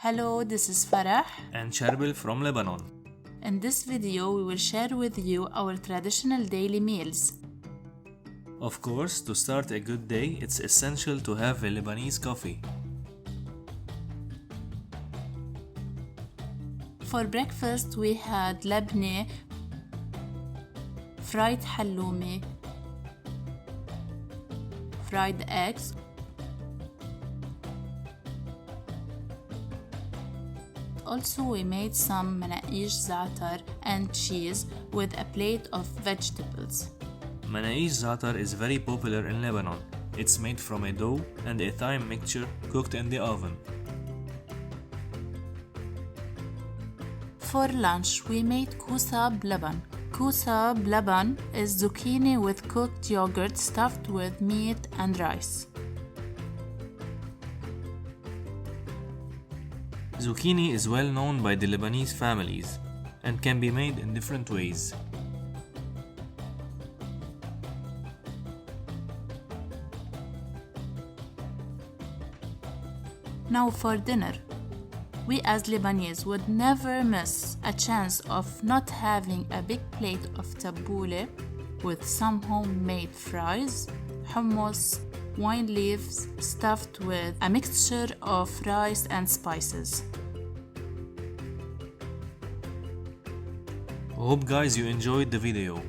Hello, this is Farah and Charbel from Lebanon. In this video, we will share with you our traditional daily meals. Of course, to start a good day, it's essential to have a Lebanese coffee. For breakfast, we had labneh, fried halloumi, fried eggs, also we made some مناقيش za'atar and cheese with a plate of vegetables. مناقيش za'atar is very popular in Lebanon. It's made from a dough and a thyme mixture cooked in the oven. For lunch, we made kusa b'laban. Kusa b'laban is zucchini with cooked yogurt stuffed with meat and rice. Zucchini is well known by the Lebanese families and can be made in different ways. Now for dinner. We as Lebanese would never miss a chance of not having a big plate of tabbouleh with some homemade fries, hummus, wine leaves stuffed with a mixture of rice and spices. Hope guys you enjoyed the video.